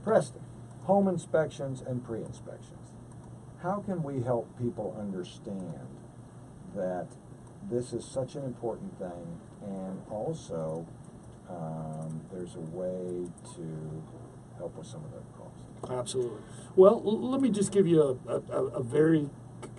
Preston, home inspections and pre-inspections. How can we help people understand that this is such an important thing, and also there's a way to help with some of those costs? Absolutely. Well, let me just give you a very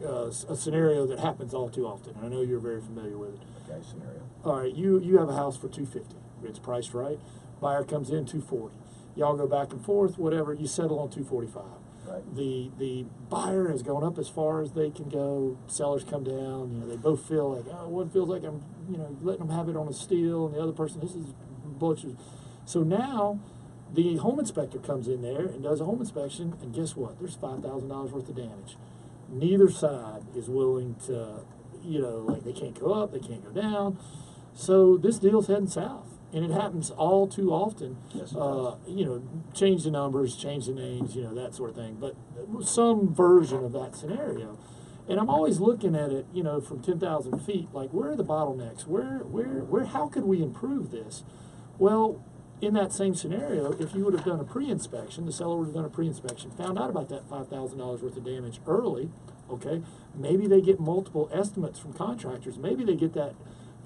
a scenario that happens all too often. I know you're very familiar with it. Okay, scenario. All right, you have a house for $250. It's priced right. Buyer comes in $240. Y'all go back and forth, whatever. You settle on $245. Right. The buyer has gone up as far as they can go. Sellers come down. You know, they both feel like, oh, one feels like I'm, you know, letting them have it on a steal, and the other person, this is bullshit. So now the home inspector comes in there and does a home inspection, and guess what? There's $5,000 worth of damage. Neither side is willing to, you know, like they can't go up, they can't go down. So this deal's heading south. And it happens all too often. Yes, it does. You know, change the numbers, change the names, you know, that sort of thing. But some version of that scenario. And I'm always looking at it, you know, from 10,000 feet, like where are the bottlenecks? How could we improve this? Well, in that same scenario, if you would have done a pre-inspection, the seller would have done a pre-inspection, found out about that $5,000 worth of damage early, okay? Maybe they get multiple estimates from contractors. Maybe they get that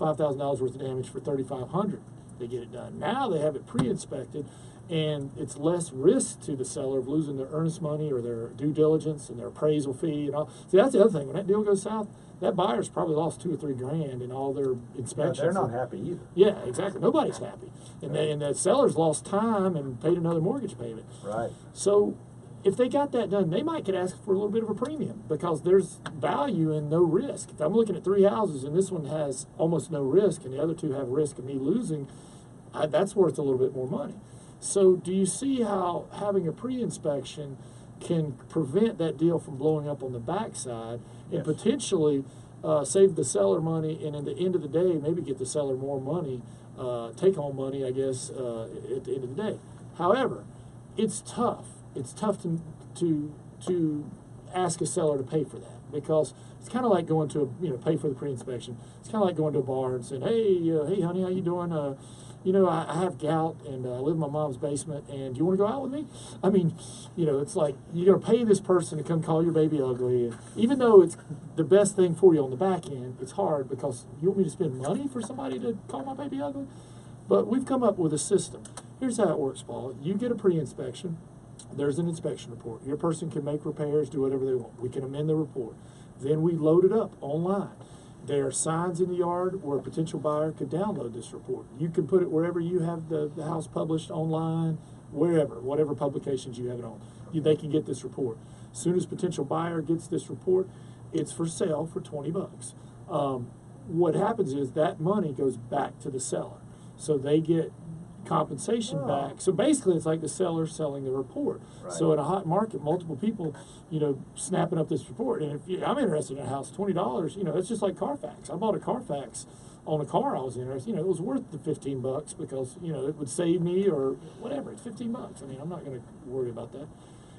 $5,000 worth of damage for $3,500. They get it done. Now they have it pre-inspected, and it's less risk to the seller of losing their earnest money or their due diligence and their appraisal fee and all. See, that's the other thing. When that deal goes south, that buyer's probably lost $2 or $3 grand in all their inspections. Yeah, they're not happy either. Yeah, exactly. Nobody's happy. And, and the seller's lost time and paid another mortgage payment. Right. So if they got that done, they might could ask for a little bit of a premium because there's value in no risk. If I'm looking at 3 houses and this one has almost no risk and the other 2 have risk of me losing, that's worth a little bit more money. So do you see how having a pre-inspection can prevent that deal from blowing up on the backside and Yes. potentially save the seller money, and at the end of the day, maybe get the seller more money, take-home money, I guess, at the end of the day. However, it's tough. It's tough to ask a seller to pay for that because it's kind of like going to pay for the pre-inspection. It's kind of like going to a bar and saying, hey, honey, how you doing? I have gout and I live in my mom's basement, and do you want to go out with me? I mean, it's like you're going to pay this person to come call your baby ugly. And even though it's the best thing for you on the back end, it's hard because you want me to spend money for somebody to call my baby ugly? But we've come up with a system. Here's how it works, Paul. You get a pre-inspection. There's an inspection report. Your person can make repairs, do whatever they want. We can amend the report. Then we load it up online. There are signs in the yard where a potential buyer could download this report. You can put it wherever you have the house published online, wherever, whatever publications you have it on. They can get this report. As soon as potential buyer gets this report, it's for sale for $20. What happens is that money goes back to the seller. So they get compensation back. So basically it's like the seller selling the report. Right. So in a hot market, multiple people, snapping up this report. And if I'm interested in a house, $20, it's just like Carfax. I bought a Carfax on a car I was interested in. It was worth the $15 because, it would save me or whatever. It's $15. I mean, I'm not going to worry about that.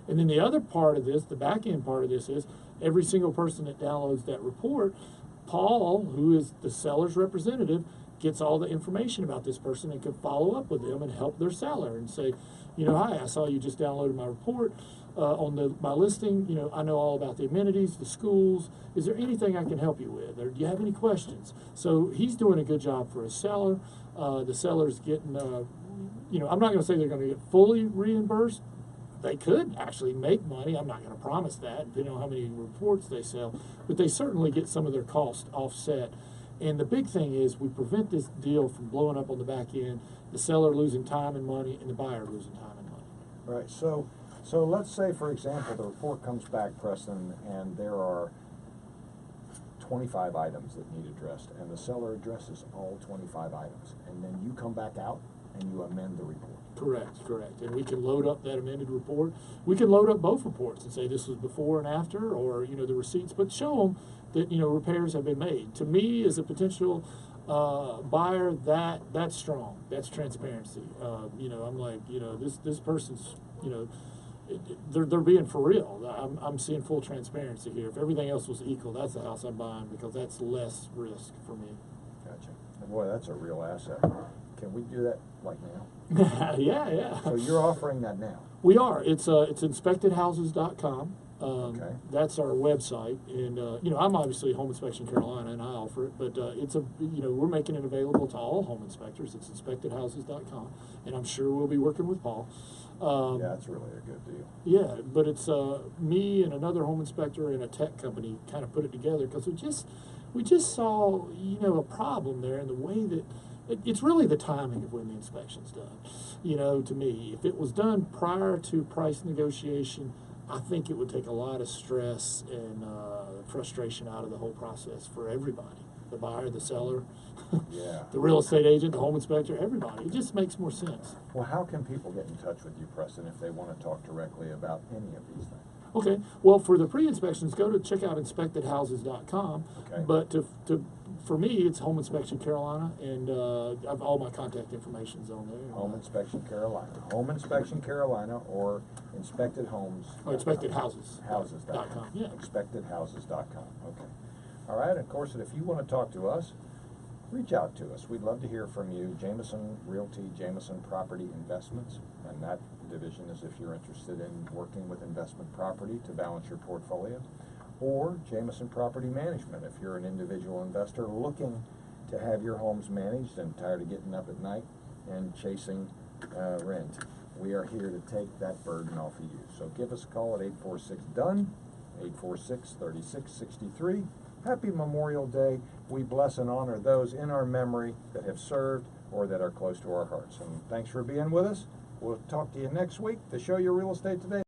And then the other part of this, the back end part of this is every single person that downloads that report, Paul, who is the seller's representative, gets all the information about this person and can follow up with them and help their seller and say, hi, I saw you just downloaded my report on my listing. I know all about the amenities, the schools. Is there anything I can help you with? Or do you have any questions? So he's doing a good job for his seller. The seller's getting, I'm not going to say they're going to get fully reimbursed. They could actually make money. I'm not going to promise that, depending on how many reports they sell. But they certainly get some of their cost offset. And the big thing is we prevent this deal from blowing up on the back end, the seller losing time and money, and the buyer losing time and money. Right. So let's say, for example, the report comes back, Preston, and there are 25 items that need addressed, and the seller addresses all 25 items, and then you come back out and you amend the report. Correct. And we can load up that amended report. We can load up both reports and say this was before and after, or the receipts, but show them that repairs have been made. To me, as a potential buyer, that's strong. That's transparency. I'm like, this person's, they're being for real. I'm seeing full transparency here. If everything else was equal, that's the house I'm buying because that's less risk for me. Gotcha. And boy, that's a real asset. Can we do that like now? Yeah. So you're offering that now? We are. It's inspectedhouses.com. Okay. That's our website, and I'm obviously Home Inspection Carolina, and I offer it. But we're making it available to all home inspectors. It's inspectedhouses.com, and I'm sure we'll be working with Paul. Yeah, that's really a good deal. Yeah, but it's me and another home inspector and a tech company kind of put it together because we just saw a problem there in the way that it's really the timing of when the inspection's done. To me, if it was done prior to price negotiation, I think it would take a lot of stress and frustration out of the whole process for everybody. The buyer, the seller, Yeah. the real estate agent, the home inspector, everybody. It just makes more sense. Well, how can people get in touch with you, Preston, if they want to talk directly about any of these things? Okay, well, for the pre-inspections, check out inspectedhouses.com. Okay. But for me, it's Home Inspection Carolina, and all my contact information's on there. Home Inspection Carolina. Home Inspection Carolina or Inspected Homes. Or Inspected Houses. Houses.com. Yeah. Inspectedhouses.com. Okay. All right. Of course, if you want to talk to us, reach out to us. We'd love to hear from you. Jameson Realty, Jameson Property Investments, and that division is if you're interested in working with investment property to balance your portfolio, or Jameson Property Management if you're an individual investor looking to have your homes managed and tired of getting up at night and chasing rent. We are here to take that burden off of you. So give us a call at 846-DONE, 846-3663. Happy Memorial Day. We bless and honor those in our memory that have served or that are close to our hearts. And thanks for being with us. We'll talk to you next week to show you real estate today.